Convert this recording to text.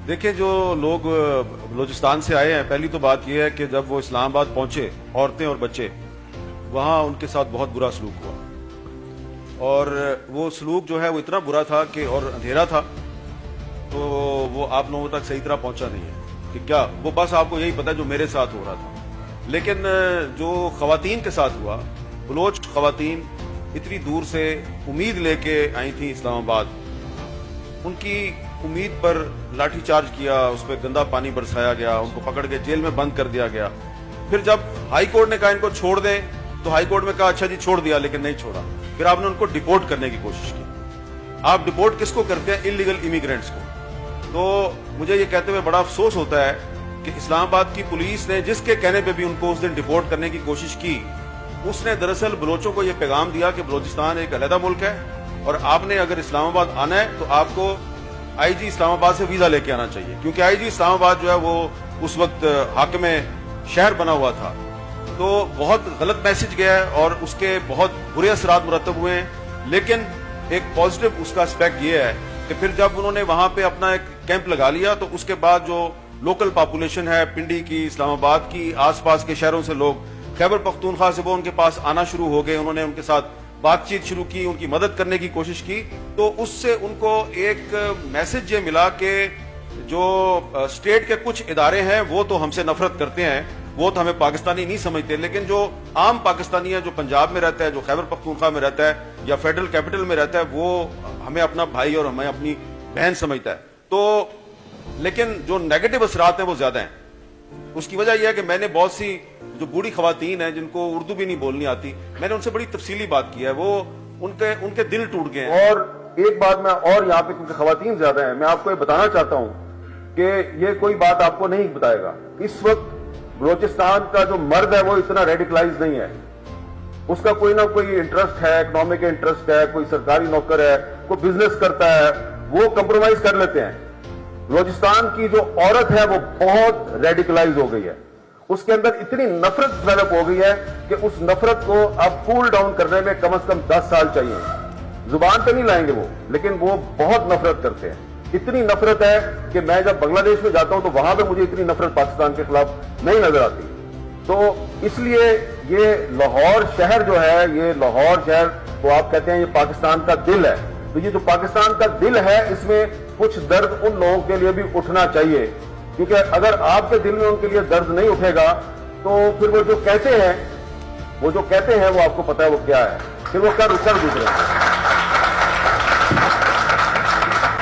دیکھیں جو لوگ بلوچستان سے آئے ہیں، پہلی تو بات یہ ہے کہ جب وہ اسلام آباد پہنچے، عورتیں اور بچے، وہاں ان کے ساتھ بہت برا سلوک ہوا، اور وہ سلوک جو ہے وہ اتنا برا تھا کہ اور اندھیرا تھا، تو وہ آپ لوگوں تک صحیح طرح پہنچا نہیں ہے کہ کیا وہ بس آپ کو یہی پتا جو میرے ساتھ ہو رہا تھا۔ لیکن جو خواتین کے ساتھ ہوا، بلوچ خواتین اتنی دور سے امید لے کے آئی تھیں اسلام آباد، ان کی امید پر لاٹھی چارج کیا، اس پہ گندا پانی برسایا گیا، ان کو پکڑ کے جیل میں بند کر دیا گیا۔ پھر جب ہائی کورٹ نے کہا ان کو چھوڑ دیں تو ہائی کورٹ میں کہا اچھا جی چھوڑ دیا، لیکن نہیں چھوڑا۔ پھر آپ نے ان کو ڈیپورٹ کرنے کی کوشش کی۔ آپ ڈیپورٹ کس کو کرتے ہیں؟ انلیگل امیگرینٹس کو۔ تو مجھے یہ کہتے ہوئے بڑا افسوس ہوتا ہے کہ اسلام آباد کی پولیس نے جس کے کہنے پہ بھی ان کو اس دن ڈیپورٹ کرنے کی کوشش کی، اس نے دراصل بلوچوں کو یہ پیغام دیا کہ بلوچستان ایک علیحدہ ملک ہے، اور آپ نے اگر اسلام آباد آنا ہے تو آپ کو آئی جی اسلام آباد سے ویزا لے کے آنا چاہیے، کیونکہ آئی جی اسلام آباد جو ہے وہ اس وقت حاکم شہر بنا ہوا تھا۔ تو بہت غلط میسج گیا ہے اور اس کے بہت برے اثرات مرتب ہوئے ہیں۔ لیکن ایک پازیٹو اس کا اسپیکٹ یہ ہے کہ پھر جب انہوں نے وہاں پہ اپنا ایک کیمپ لگا لیا تو اس کے بعد جو لوکل پاپولیشن ہے پنڈی کی، اسلام آباد کی، آس پاس کے شہروں سے لوگ خیبر پختونخوا سے وہ ان کے پاس آنا شروع ہو گئے، انہوں نے ان کے ساتھ بات چیت شروع کی، ان کی مدد کرنے کی کوشش کی۔ تو اس سے ان کو ایک میسج یہ ملا کہ جو اسٹیٹ کے کچھ ادارے ہیں وہ تو ہم سے نفرت کرتے ہیں، وہ تو ہمیں پاکستانی نہیں سمجھتے، لیکن جو عام پاکستانی ہے جو پنجاب میں رہتا ہے، جو خیبر پختونخوا میں رہتا ہے یا فیڈرل کیپٹل میں رہتا ہے، وہ ہمیں اپنا بھائی اور ہمیں اپنی بہن سمجھتا ہے۔ تو لیکن جو نیگیٹو اثرات ہیں وہ زیادہ ہیں۔ اس کی وجہ یہ ہے کہ میں نے بہت سی جو بوڑھی خواتین ہیں جن کو اردو بھی نہیں بولنی آتی، میں نے ان سے بڑی تفصیلی بات کی ہے، وہ ان کے دل ٹوٹ گئے ہیں۔ اور ایک بات میں اور یہاں پہ کیونکہ خواتین زیادہ ہیں، میں آپ کو یہ بتانا چاہتا ہوں کہ یہ کوئی بات آپ کو نہیں بتائے گا، اس وقت بلوچستان کا جو مرد ہے وہ اتنا ریڈیکلائز نہیں ہے، اس کا کوئی نہ کوئی انٹرسٹ ہے، اکنامک انٹرسٹ ہے، کوئی سرکاری نوکر ہے، کوئی بزنس کرتا ہے، وہ کمپرومائز کر لیتے ہیں۔ بلوچستان کی جو عورت ہے وہ بہت ریڈیکلائز ہو گئی ہے، اس کے اندر اتنی نفرت ڈیولپ ہو گئی ہے کہ اس نفرت کو اب کول ڈاؤن کرنے میں کم از کم 10 سال چاہیے۔ زبان پہ نہیں لائیں گے وہ، لیکن وہ بہت نفرت کرتے ہیں۔ اتنی نفرت ہے کہ میں جب بنگلہ دیش میں جاتا ہوں تو وہاں پہ مجھے اتنی نفرت پاکستان کے خلاف نہیں نظر آتی۔ تو اس لیے یہ لاہور شہر جو ہے، یہ لاہور شہر کو آپ کہتے ہیں یہ پاکستان کا دل ہے، تو یہ جو پاکستان کا دل ہے اس میں کچھ درد ان لوگوں کے لیے بھی اٹھنا چاہیے، کیونکہ اگر آپ کے دل میں ان کے لیے درد نہیں اٹھے گا تو پھر وہ جو کہتے ہیں وہ آپ کو پتا ہے وہ کیا ہے، پھر وہ کر گزرے۔